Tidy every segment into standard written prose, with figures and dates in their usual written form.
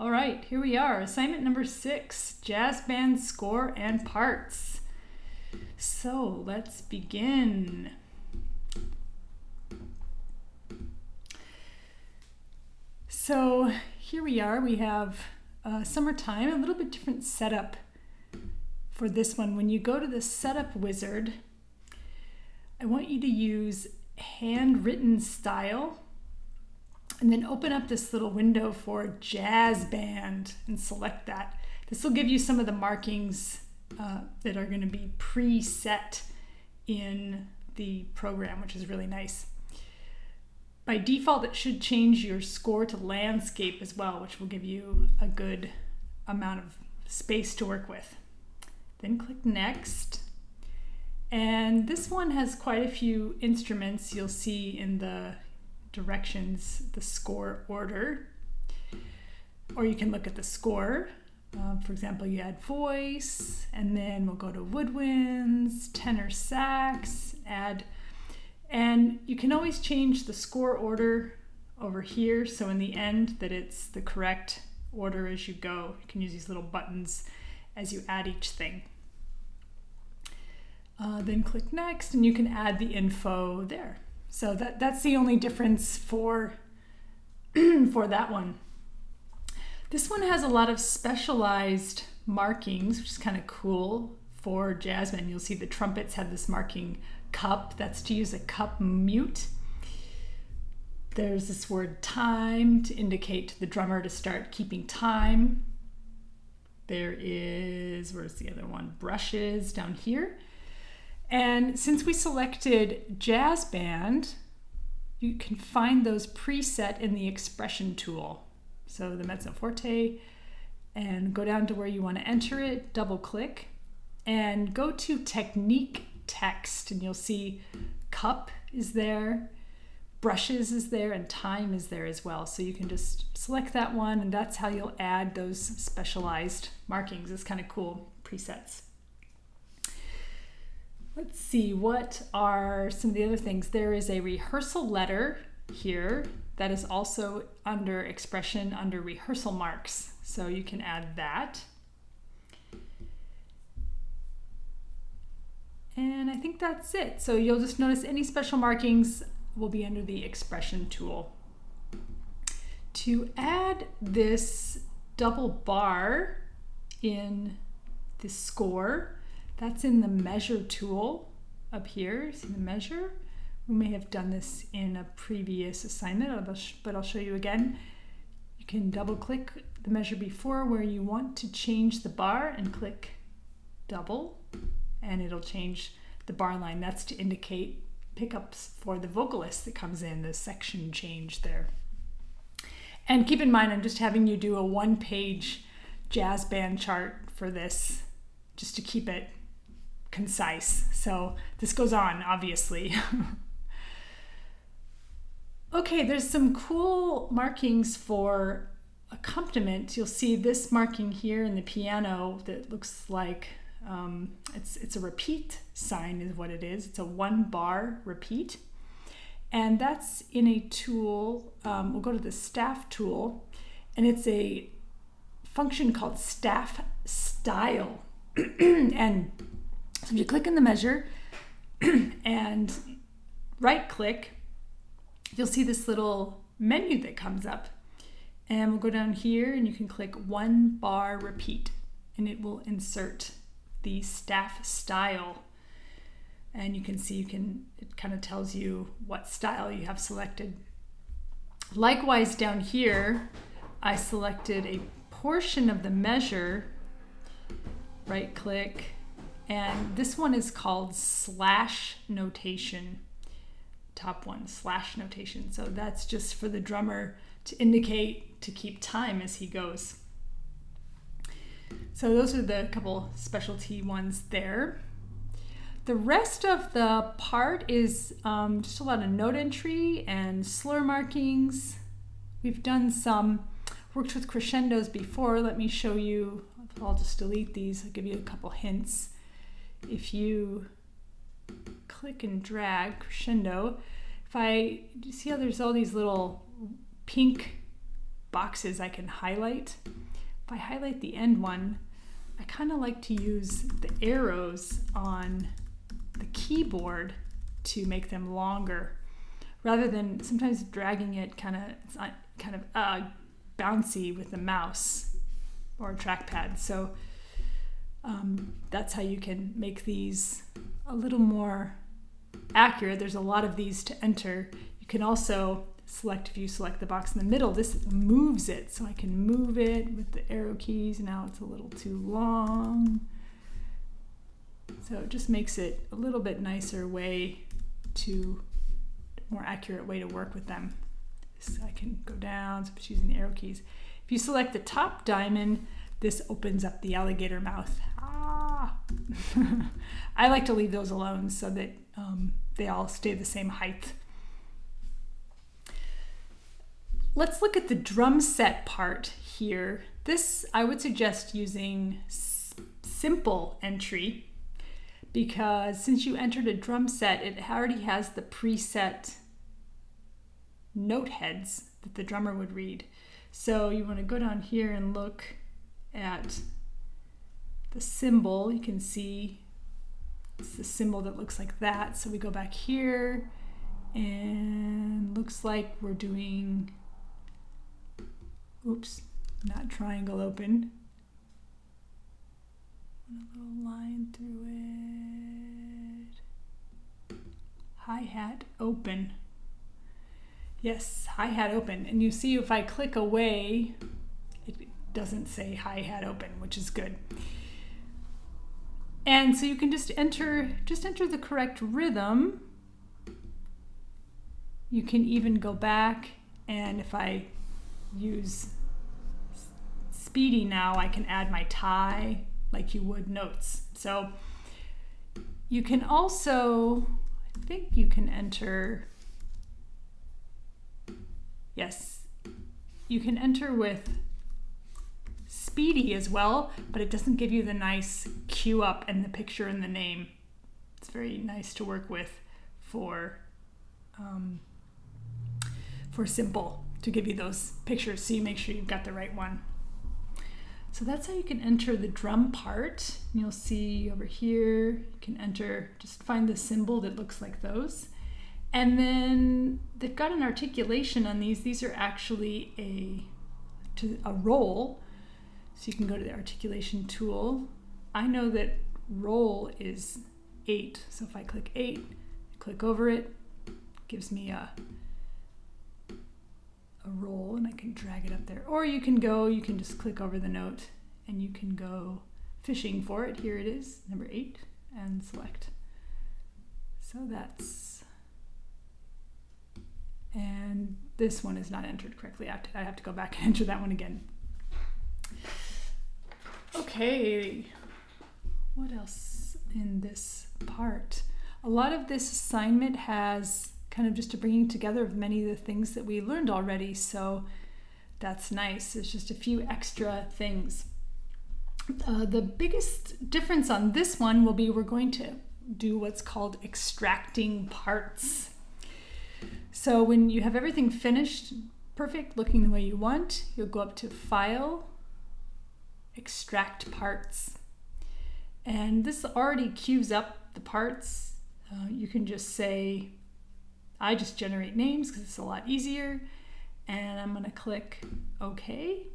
All right, here we are. Assignment number 6, jazz band score and parts. So let's begin. So here we are. We have summertime, a little bit different setup for this one. When you go to the setup wizard, I want you to use handwritten style and then open up this little window for jazz band and select that. This will give you some of the markings that are going to be preset in the program, which is really nice. By default, it should change your score to landscape as well, which will give you a good amount of space to work with. Then click next. And this one has quite a few instruments. You'll see in the directions the score order, or you can look at the score. For example, you add voice, and then we'll go to woodwinds, tenor sax, add, and you can always change the score order over here, so in the end that it's the correct order as you go. You can use these little buttons as you add each thing. Then click next, and you can add the info there. So that's the only difference for for that one. This one has a lot of specialized markings, which is kind of cool for jazz band. You'll see the trumpets have this marking cup. That's to use a cup mute. There's this word time to indicate to the drummer to start keeping time. There is, where's the other one? Brushes down here. And since we selected jazz band, you can find those preset in the expression tool. So the mezzo forte, and go down to where you want to enter it, double click, and go to technique text, and you'll see cup is there, brushes is there, and time is there as well. So you can just select that one, and that's how you'll add those specialized markings. It's kind of cool presets. Let's see, what are some of the other things? There is a rehearsal letter here that is also under expression under rehearsal marks. So you can add that. And I think that's it. So you'll just notice any special markings will be under the expression tool. To add this double bar in the score, that's in the measure tool up here. See the measure? We may have done this in a previous assignment, but I'll show you again. You can double click the measure before where you want to change the bar and click double, and it'll change the bar line. That's to indicate pickups for the vocalist that comes in, the section change there. And keep in mind, I'm just having you do a one-page jazz band chart for this, just to keep it concise. So this goes on, obviously. Okay, there's some cool markings for accompaniment. You'll see this marking here in the piano that looks like it's a repeat sign is what it is. It's a 1-bar repeat. And that's in a tool, we'll go to the staff tool, and it's a function called staff style. And so if you click in the measure and right click, you'll see this little menu that comes up. And we'll go down here and you can click 1-bar repeat, and it will insert the staff style. And you can see it kind of tells you what style you have selected. Likewise down here, I selected a portion of the measure, right click, and this one is called slash notation. Top one, slash notation. So that's just for the drummer to indicate to keep time as he goes. So those are the couple specialty ones there. The rest of the part is just a lot of note entry and slur markings. We've done worked with crescendos before. Let me show you. I'll just delete these. I'll give you a couple hints. If you click and drag crescendo, do you see how there's all these little pink boxes I can highlight. If I highlight the end one, I kind of like to use the arrows on the keyboard to make them longer, rather than sometimes dragging it it's not kind of bouncy with the mouse or a trackpad. So that's how you can make these a little more accurate. There's a lot of these to enter. You can also select, if you select the box in the middle, this moves it. So I can move it with the arrow keys. Now it's a little too long. So it just makes it a little bit nicer more accurate way to work with them. So I can go down, so I'm just using the arrow keys. If you select the top diamond, this opens up the alligator mouth. I like to leave those alone so that they all stay the same height. Let's look at the drum set part here. This, I would suggest using simple entry, because since you entered a drum set, it already has the preset note heads that the drummer would read. So you want to go down here and look at the symbol. You can see it's the symbol that looks like that. So we go back here and looks like we're doing, oops, not triangle open. A little line through it. Hi-hat open. Yes, hi-hat open. And you see if I click away, it doesn't say hi-hat open, which is good. And so you can just enter the correct rhythm. You can even go back, and if I use speedy now, I can add my tie like you would notes. So you can also, I think you can enter, yes, you can enter with speedy as well, but it doesn't give you the nice cue up and the picture and the name. It's very nice to work with for simple, to give you those pictures so you make sure you've got the right one. So that's how you can enter the drum part. You'll see over here, you can enter, just find the symbol that looks like those. And then they've got an articulation on these. These are actually a roll. So you can go to the articulation tool. I know that roll is 8. So if I click 8, click over it, it gives me a roll, and I can drag it up there. Or you can just click over the note and you can go fishing for it. Here it is, number 8, and select. So and this one is not entered correctly. I have to go back and enter that one again. Okay, what else in this part? A lot of this assignment has kind of just a bringing together of many of the things that we learned already, so that's nice. It's just a few extra things. The biggest difference on this one will be we're going to do what's called extracting parts. So when you have everything finished, perfect, looking the way you want, you'll go up to File, Extract Parts. And this already queues up the parts. You can just say, I just generate names because it's a lot easier. And I'm going to click OK.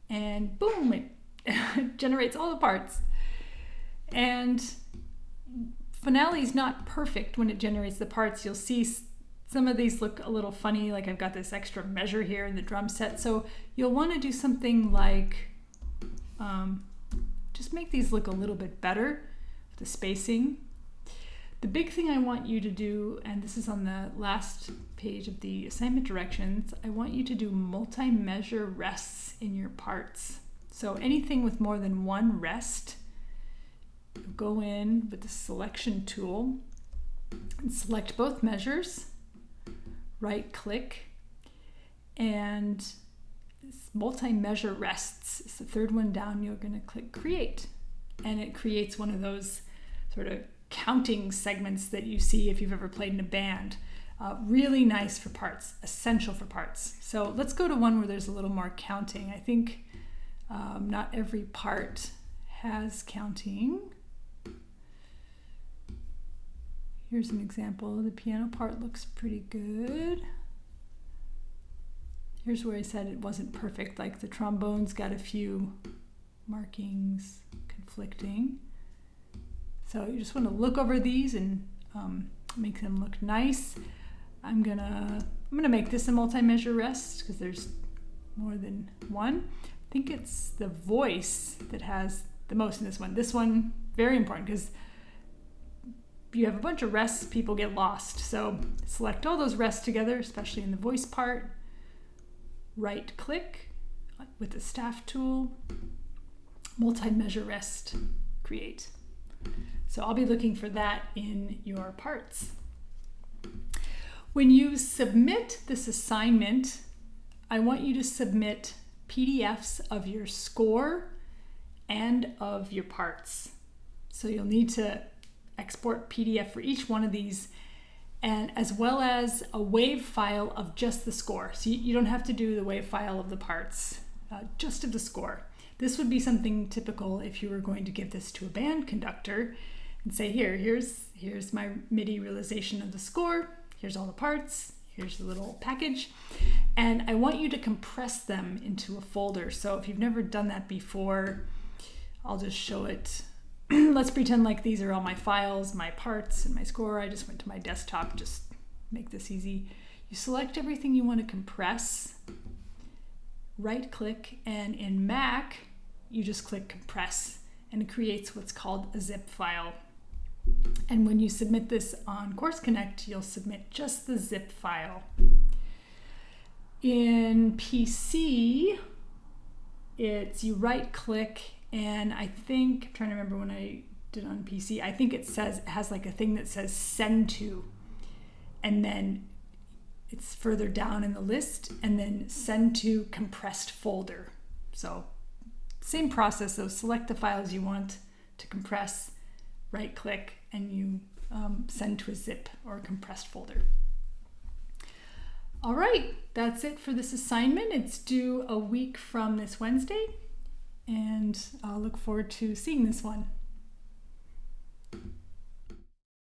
And boom, it generates all the parts. And Finale is not perfect when it generates the parts. You'll see some of these look a little funny, like I've got this extra measure here in the drum set. So you'll want to do something like just make these look a little bit better with the spacing. The big thing I want you to do, and this is on the last page of the assignment directions, I want you to do multi-measure rests in your parts. So anything with more than one rest, go in with the selection tool and select both measures, right click, and multi-measure rests is the third one down. You're going to click create, and it creates one of those sort of counting segments that you see if you've ever played in a band. Really nice for parts, essential for parts. So let's go to one where there's a little more counting. I think not every part has counting. Here's an example. The piano part looks pretty good. Here's where I said it wasn't perfect, like the trombone's got a few markings conflicting. So you just want to look over these and make them look nice. I'm gonna make this a multi-measure rest because there's more than one. I think it's the voice that has the most in this one. This one, very important because you have a bunch of rests, people get lost. So select all those rests together, especially in the voice part. Right click with the staff tool, multi-measure rest, create. So I'll be looking for that in your parts. When you submit this assignment, I want you to submit PDFs of your score and of your parts. So you'll need to export PDF for each one of these, and as well as a WAV file of just the score. So you don't have to do the WAV file of the parts, just of the score. This would be something typical if you were going to give this to a band conductor and say, here's my MIDI realization of the score, here's all the parts, here's the little package, and I want you to compress them into a folder. So if you've never done that before, I'll just show it. Let's pretend like these are all my files, my parts, and my score. I just went to my desktop, just make this easy. You select everything you want to compress, right click, and in Mac, you just click compress, and it creates what's called a zip file. And when you submit this on Course Connect, you'll submit just the zip file. In PC, it's you right click, and I think, I'm trying to remember when I did on PC, I think it has like a thing that says send to, and then it's further down in the list, and then send to compressed folder. So same process though, select the files you want to compress, right click, and you send to a zip or a compressed folder. All right, that's it for this assignment. It's due a week from this Wednesday, and I'll look forward to seeing this one.